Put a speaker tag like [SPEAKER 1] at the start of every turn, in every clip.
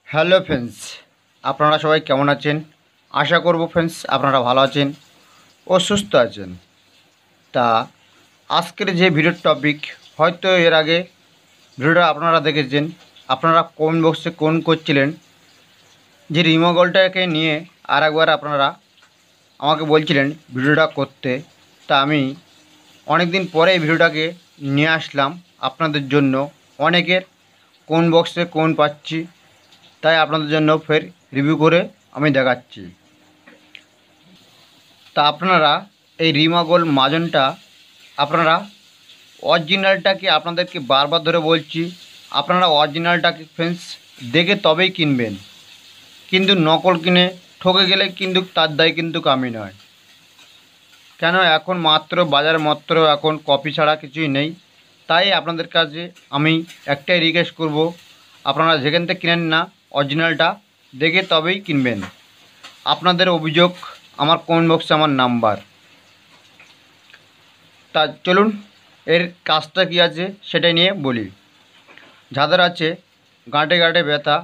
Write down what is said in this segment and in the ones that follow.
[SPEAKER 1] Hello friends, আপনারা সবাই কেমন আছেন? আশা করব ফ্রেন্ডস আপনারা ভালো আছেন ও সুস্থ আছেন। তা আজকের যে ভিডিওর টপিক, হয়তো এর আগে ভিডিওটা আপনারা দেখেছেন। আপনারা কমেন্ট বক্সে কমেন্ট করছিলেন যে রিমোগলটাকে নিয়ে আর একবার আপনারা আমাকে বলছিলেন ভিডিওটা করতে। তা আমি অনেক দিন পরে এই ভিডিওটাকে নিয়ে আসলাম আপনাদের জন্য। অনেকের কমেন্ট বক্সে কমেন্ট পাচ্ছি, তাই আপনাদের জন্য ফের রিভিউ করে আমি দেখাচ্ছি। তা আপনারা এই রিমাগোল মাজনটা আপনারা অরিজিনালটাকে আপনাদেরকে বারবার ধরে বলছি, আপনারা অরিজিনালটাকে ফ্রেন্ডস দেখে তবেই কিনবেন। কিন্তু নকল কিনে ঠকে গেলে কিন্তু তার দায় কিন্তু আমি নয়। কেন এখন বাজারে এখন কপি ছাড়া কিছুই নেই। তাই আপনাদের কাছে আমি একটাই রিকোয়েস্ট করব, আপনারা যেখান থেকে কিনেন না অরিজিনালটা দেখে তবেই কিনবেন। আপনাদের অভিযোগ আমার কমেন্ট বক্সে আমার নাম্বার। তা চলুন এর কাজটা কী আছে সেটাই নিয়ে বলি। যাদের আছে গাঁটে গাঁটে ব্যথা,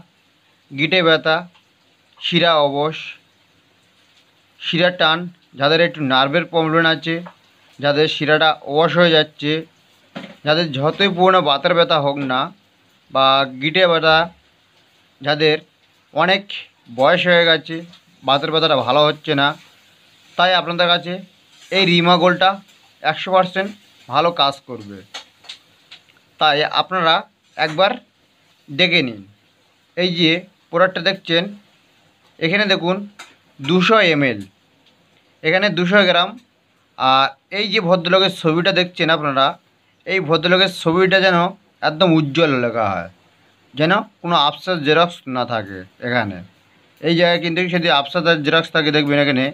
[SPEAKER 1] গিঁটে ব্যথা, শিরা অবশ, শিরা টান, যাদের একটু নার্ভের প্রবলেম আছে, যাদের শিরাটা অবশ হয়ে যাচ্ছে, যাদের যতই পুরনো বাতের ব্যথা হোক না বা গিঁটে ব্যথা, যাদের অনেক বয়স হয়ে গেছে বাতের ব্যথাটা ভালো হচ্ছে না, তাই আপনাদের কাছে এই রিমাগোলটা 100% ভালো কাজ করবে। তাই আপনারা একবার দেখে নিন। এই যে প্রোডাক্টটা দেখছেন, এখানে দেখুন 200 ml, এখানে 200 গ্রাম। আর এই যে ভদ্রলোকের ছবিটা দেখছেন আপনারা, এই ভদ্রলোকের ছবিটা যেন একদম উজ্জ্বল লেখা হয়, যেন কোনো আফসার জেরক্স না থাকে। এখানে এই জায়গায় কিন্তু যদি আফসার জেরক্স থাকে দেখবেন এখানে,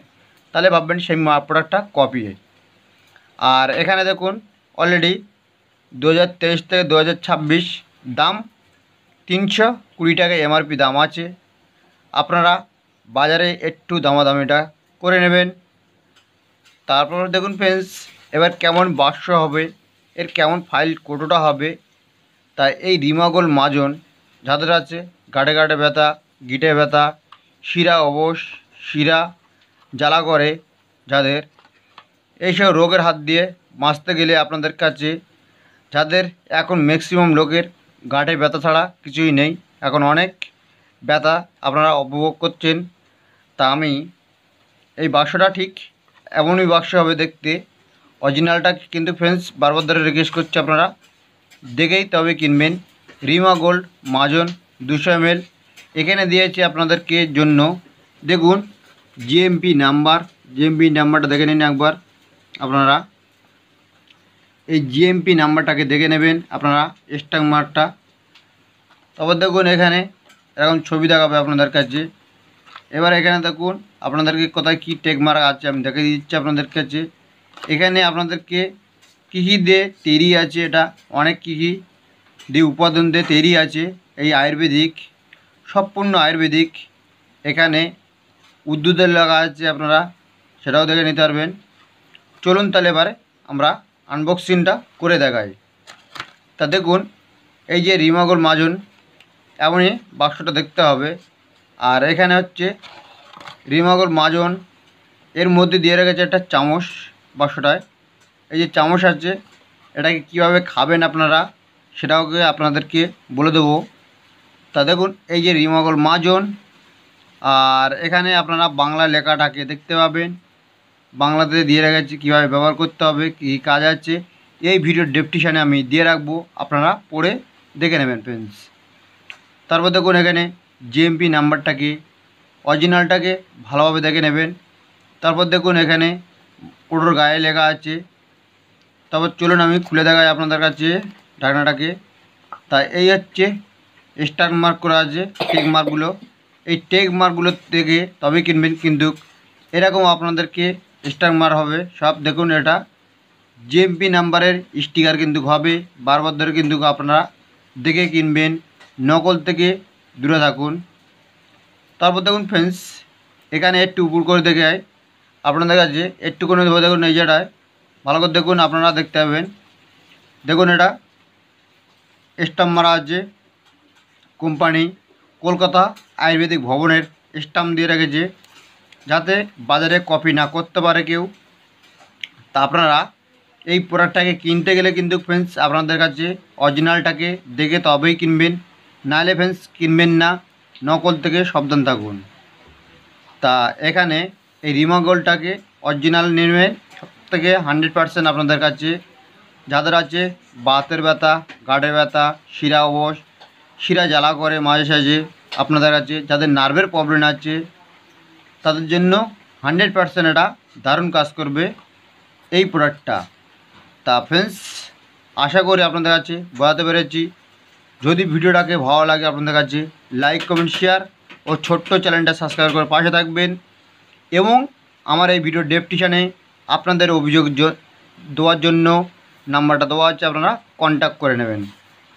[SPEAKER 1] তাহলে ভাববেন সেই প্রোডাক্টটা কপি। আর এখানে দেখুন অলরেডি 2023 থেকে 2026 দাম 320 টাকা এমআরপি দাম আছে। আপনারা বাজারে একটু দামাদামিটা করে নেবেন। তারপর দেখুন ফ্রেন্ডস, এবার কেমন বাক্স হবে, এর কেমন ফাইল কোটোটা হবে। তাই এই রিমাগোল মাজন যাদের আছে গাঁটে গাঁটে ব্যথা, গিঁটে ব্যথা, শিরা অবশ, শিরা জ্বালা করে, যাদের এইসব রোগের হাত দিয়ে বাঁচতে গেলে আপনাদের কাছে, যাদের এখন ম্যাক্সিমাম লোকের গাঁটে ব্যথা ছাড়া কিছুই নেই, এখন অনেক ব্যথা আপনারা উপভোগ করছেন। তা আমি এই বাক্সটা ঠিক এমনই বাক্স হবে দেখতে। অরিজিনালটা কিন্তু ফ্রেন্ডস বারবার ধরে রিকোয়েস্ট করছি, আপনারা দেখেই তবে কিনবেন। রিমা গোল্ড মাজন 200 ml এখানে দিয়েছি আপনাদেরকে জন্য। দেখুন জিএমপি নাম্বারটা দেখে নিন একবার আপনারা। এই জিএমপি নাম্বারটাকে দেখে নেবেন আপনারা, স্ট্যাগ মার্কটা। তারপর দেখুন এখানে এরকম ছবি দেখাবে আপনাদের কাছে। এবার এখানে দেখুন আপনাদেরকে কোথায় কী টেগ মার্ক আছে আমি দেখে দিচ্ছি আপনাদের কাছে। এখানে আপনাদেরকে কী কী দিয়ে তৈরি আছে, এটা অনেক কী কী দিয়ে উপাদান দিয়ে তৈরি আছে। এই আয়ুর্বেদিক, সম্পূর্ণ আয়ুর্বেদিক। এখানে উদ্ভিদের লাগা আছে, আপনারা সেটাও দেখে নিতে পারবেন। চলুন তাহলে এবারে আমরা আনবক্সিংটা করে দেখাই। তা দেখুন এই যে রিমাগোল মাজন এমনই বাক্সটা দেখতে হবে। আর এখানে হচ্ছে রিমাগোল মাজন, এর মধ্যে দিয়ে রেখেছে একটা চামচ বাক্সটায়। এই যে চামচ আছে, এটাকে কীভাবে খাবেন আপনারা সেটাও আপনাদেরকে বলে দেবো। তা দেখুন এই যে রিমাগোল মাজন, আর এখানে আপনারা বাংলা লেখাটাকে দেখতে পাবেন, বাংলাতে দিয়ে রেখেছি কীভাবে ব্যবহার করতে হবে, কী কাজ আছে। এই ভিডিওর ডেসক্রিপশানে আমি দিয়ে রাখবো, আপনারা পড়ে দেখে নেবেন ফ্রেন্ডস। তারপর দেখুন এখানে জিএমপি নাম্বারটাকে, অরিজিনালটাকে ভালোভাবে দেখে নেবেন। তারপর দেখুন এখানে ওটার গায়ে লেখা আছে। তারপর চলুন আমি খুলে দেখাই আপনাদের কাছে ঢাকনাটাকে। তা এই হচ্ছে স্টার মার্ক করা আছে টেগ মার্কগুলো। এই টেগ মার্কগুলো থেকে তবে কিনবেন, কিন্তু এরকম আপনাদেরকে স্টার মার্ক হবে সব। দেখুন এটা জিএমপি নাম্বারের স্টিকার কিন্তু হবে। বারবার ধরে কিন্তু আপনারা দেখে কিনবেন, নকল থেকে দূরে থাকুন। তারপর দেখুন ফ্রেন্ডস এখানে একটু উপর করে দেখে আপনাদের কাছে একটু করে দেবো। দেখুন এই জায়গাটায় ভালো করে দেখুন, আপনারা দেখতে পাবেন। দেখুন এটা স্টাম্প মারা আছে কোম্পানি কলকাতা আয়ুর্বেদিক ভবনের স্ট্যাম্প দিয়ে রেখেছে, যাতে বাজারে কপি না করতে পারে কেউ। তা আপনারা এই প্রোডাক্টটাকে কিনতে গেলে কিন্তু ফ্রেন্ডস আপনাদের কাছে অরিজিনালটাকে দেখে তবেই কিনবেন, নাহলে ফ্রেন্ডস কিনবেন না, নকল থেকে সাবধান থাকুন। তা এখানে এই রিমা গোল্ডটাকে অরিজিনাল নেবেন, সব থেকে 100% আপনাদের কাছে যাদের আছে বাতের ব্যথা, গাঁটের ব্যথা, শিরা অবশ, শিরা জ্বালা করে মাঝে সাঝে, আপনাদের কাছে যাদের নার্ভের প্রবলেম আছে তাদের জন্য 100% এটা দারুণ কাজ করবে এই প্রোডাক্টটা। তা ফ্রেন্ডস আশা করি আপনাদের কাছে বোঝাতে পেরেছি। যদি ভিডিওটাকে ভালো লাগে আপনাদের কাছে লাইক কমেন্ট শেয়ার ও ছোট্ট চ্যানেলটা সাবস্ক্রাইব করে পাশে থাকবেন, এবং আমার এই ভিডিও ডেসক্রিপশনে আপনাদের অভিযোগ দেওয়ার জন্য নাম্বারটা দেওয়া আছে, আপনারা কন্ট্যাক্ট করে নেবেন।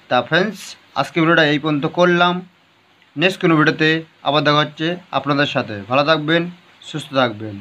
[SPEAKER 1] তা ফ্রেন্ডস আজকে ভিডিওটা এই পর্যন্ত করলাম, নেক্সট কোনো ভিডিওতে আবার দেখা হচ্ছে আপনাদের সাথে। ভালো থাকবেন, সুস্থ থাকবেন।